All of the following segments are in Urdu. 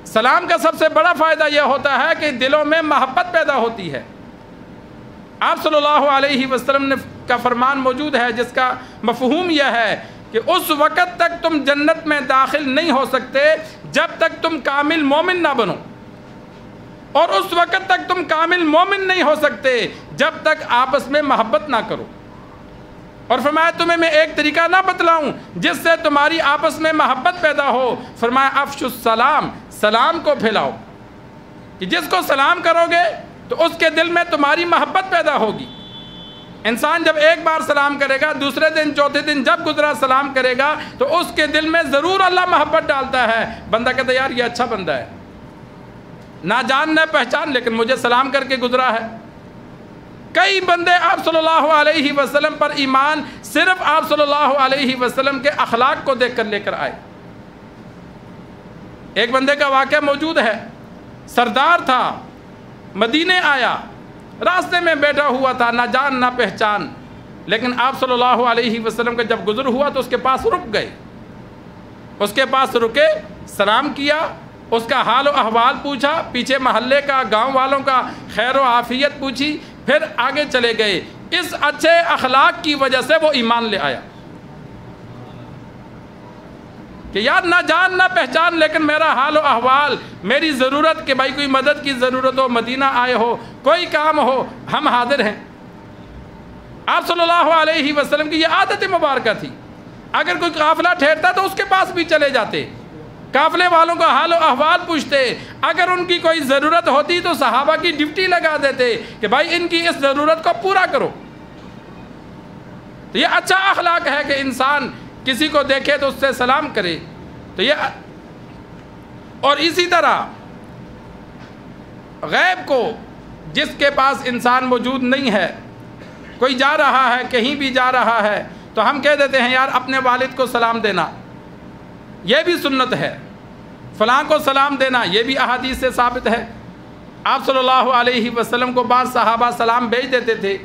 سلام کا سب سے بڑا فائدہ یہ ہوتا ہے کہ دلوں میں محبت پیدا ہوتی ہے۔ آپ صلی اللہ علیہ وسلم کا فرمان موجود ہے جس کا مفہوم یہ ہے کہ اس وقت تک تم جنت میں داخل نہیں ہو سکتے جب تک تم کامل مومن نہ بنو، اور اس وقت تک تم کامل مومن نہیں ہو سکتے جب تک آپس میں محبت نہ کرو۔ اور فرمایا تمہیں میں ایک طریقہ نہ بتلاؤں جس سے تمہاری آپس میں محبت پیدا ہو؟ فرمایا افشوا السلام، سلام کو پھیلاؤ، کہ جس کو سلام کرو گے تو اس کے دل میں تمہاری محبت پیدا ہوگی۔ انسان جب ایک بار سلام کرے گا، دوسرے دن چوتھے دن جب گزرا سلام کرے گا تو اس کے دل میں ضرور اللہ محبت ڈالتا ہے۔ بندہ کہتا ہے یار یہ اچھا بندہ ہے، نہ جان نہ پہچان، لیکن مجھے سلام کر کے گزرا ہے۔ کئی بندے آپ صلی اللہ علیہ وسلم پر ایمان صرف آپ صلی اللہ علیہ وسلم کے اخلاق کو دیکھ کر لے کر آئے۔ ایک بندے کا واقعہ موجود ہے، سردار تھا، مدینے آیا، راستے میں بیٹھا ہوا تھا، نہ جان نہ پہچان، لیکن آپ صلی اللہ علیہ وسلم کا جب گزر ہوا تو اس کے پاس رک گئے، اس کے پاس رکے، سلام کیا، اس کا حال و احوال پوچھا، پیچھے محلے کا، گاؤں والوں کا خیر و عافیت پوچھی، پھر آگے چلے گئے۔ اس اچھے اخلاق کی وجہ سے وہ ایمان لے آیا کہ یار نہ جان نہ پہچان، لیکن میرا حال و احوال، میری ضرورت کہ بھائی کوئی مدد کی ضرورت ہو، مدینہ آئے ہو، کوئی کام ہو، ہم حاضر ہیں۔ آپ صلی اللہ علیہ وسلم کی یہ عادت مبارکہ تھی، اگر کوئی قافلہ ٹھہرتا تو اس کے پاس بھی چلے جاتے، قافلے والوں کا حال و احوال پوچھتے، اگر ان کی کوئی ضرورت ہوتی تو صحابہ کی ڈیوٹی لگا دیتے کہ بھائی ان کی اس ضرورت کو پورا کرو۔ تو یہ اچھا اخلاق ہے کہ انسان کسی کو دیکھے تو اس سے سلام کرے۔ تو یہ اور اسی طرح غیب کو جس کے پاس انسان موجود نہیں ہے، کوئی جا رہا ہے، کہیں بھی جا رہا ہے، تو ہم کہہ دیتے ہیں یار اپنے والد کو سلام دینا، یہ بھی سنت ہے، فلاں کو سلام دینا، یہ بھی احادیث سے ثابت ہے۔ آپ صلی اللہ علیہ وسلم کو بعض صحابہ سلام بھیج دیتے تھے،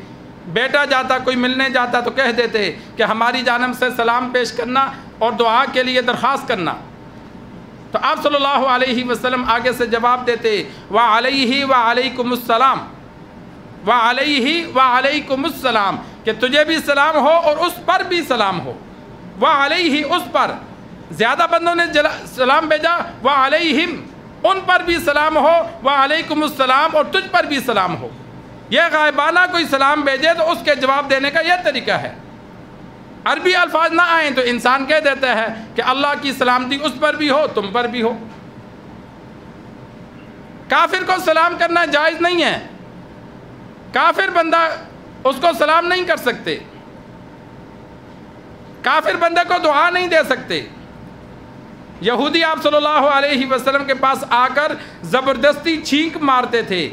بیٹا جاتا، کوئی ملنے جاتا تو کہہ دیتے کہ ہماری جانب سے سلام پیش کرنا اور دعا کے لیے درخواست کرنا۔ تو آپ صلی اللہ علیہ وسلم آگے سے جواب دیتے وَعَلَيْهِ وَعَلَيْكُمُ السَّلَامُ، وَعَلَيْهِ وَعَلَيْكُمُ السَّلَامُ، کہ تجھے بھی سلام ہو اور اس پر بھی سلام ہو۔ وَعَلَيْهِ، اس پر، زیادہ بندوں نے سلام بھیجا، وَعَلَيْهِمْ، ان پر بھی سلام ہو، وَعَلَيْكُمُ السَّلَامُ، اور تجھ پر بھی سلام ہو۔ یہ غائبانہ کوئی سلام بھیجے تو اس کے جواب دینے کا یہ طریقہ ہے۔ عربی الفاظ نہ آئیں تو انسان کہہ دیتا ہے کہ اللہ کی سلامتی اس پر بھی ہو، تم پر بھی ہو۔ کافر کو سلام کرنا جائز نہیں ہے، کافر بندہ اس کو سلام نہیں کر سکتے، کافر بندے کو دعا نہیں دے سکتے۔ یہودی آپ صلی اللہ علیہ وسلم کے پاس آ کر زبردستی چھینک مارتے تھے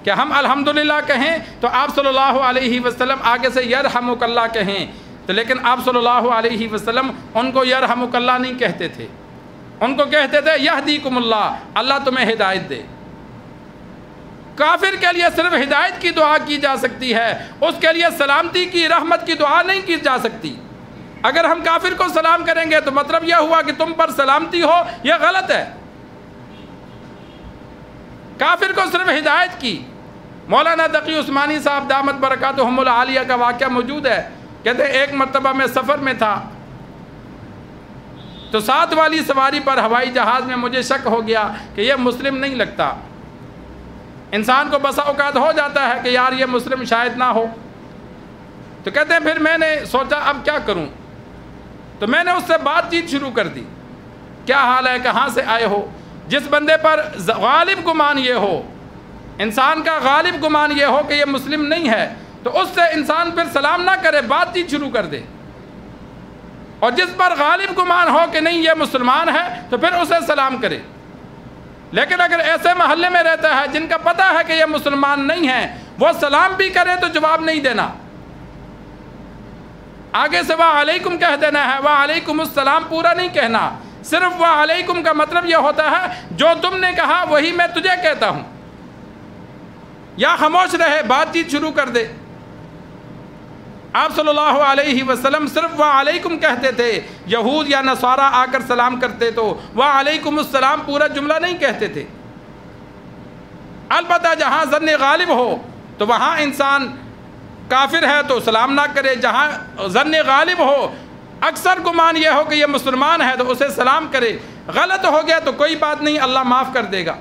کہ ہم الحمدللہ کہیں تو آپ صلی اللہ علیہ وسلم آگے سے یرحمک اللہ کہیں، تو لیکن آپ صلی اللہ علیہ وسلم ان کو یرحمک اللہ نہیں کہتے تھے، ان کو کہتے تھے یہدیکم اللہ، اللہ تمہیں ہدایت دے۔ کافر کے لیے صرف ہدایت کی دعا کی جا سکتی ہے، اس کے لیے سلامتی کی، رحمت کی دعا نہیں کی جا سکتی۔ اگر ہم کافر کو سلام کریں گے تو مطلب یہ ہوا کہ تم پر سلامتی ہو، یہ غلط ہے۔ کافر کو صرف ہدایت کی۔ مولانا تقی عثمانی صاحب دامت برکاتہم العالیہ کا واقعہ موجود ہے، کہتے ہیں ایک مرتبہ میں سفر میں تھا تو ساتھ والی سواری پر ہوائی جہاز میں مجھے شک ہو گیا کہ یہ مسلم نہیں لگتا۔ انسان کو بسا اوقات ہو جاتا ہے کہ یار یہ مسلم شاید نہ ہو، تو کہتے ہیں پھر میں نے سوچا اب کیا کروں، تو میں نے اس سے بات چیت شروع کر دی، کیا حال ہے، کہاں سے آئے ہو۔ جس بندے پر غالب گمان یہ ہو، انسان کا غالب گمان یہ ہو کہ یہ مسلم نہیں ہے، تو اس سے انسان پھر سلام نہ کرے، بات چیت شروع کر دے۔ اور جس پر غالب گمان ہو کہ نہیں یہ مسلمان ہے تو پھر اسے سلام کرے۔ لیکن اگر ایسے محلے میں رہتا ہے جن کا پتہ ہے کہ یہ مسلمان نہیں ہے، وہ سلام بھی کرے تو جواب نہیں دینا، آگے سے وعلیکم کہہ دینا ہے، وعلیکم السلام پورا نہیں کہنا۔ صرف وعلیکم کا مطلب یہ ہوتا ہے جو تم نے کہا وہی میں تجھے کہتا ہوں، یا خاموش رہے، بات چیت شروع کر دے۔ آپ صلی اللہ علیہ وسلم صرف وعلیکم کہتے تھے، یہود یا نصارہ آ کر سلام کرتے تو وعلیکم السلام پورا جملہ نہیں کہتے تھے۔ البتہ جہاں ظن غالب ہو تو وہاں انسان کافر ہے تو سلام نہ کرے، جہاں ظن غالب ہو اکثر گمان یہ ہو کہ یہ مسلمان ہے تو اسے سلام کرے، غلط ہو گیا تو کوئی بات نہیں، اللہ معاف کر دے گا،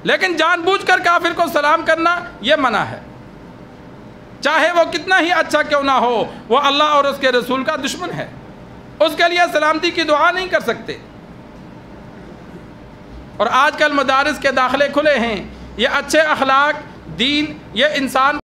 لیکن جان بوجھ کر کافر کو سلام کرنا یہ منع ہے، چاہے وہ کتنا ہی اچھا کیوں نہ ہو، وہ اللہ اور اس کے رسول کا دشمن ہے، اس کے لیے سلامتی کی دعا نہیں کر سکتے۔ اور آج کل مدارس کے داخلے کھلے ہیں، یہ اچھے اخلاق، دین، یہ انسان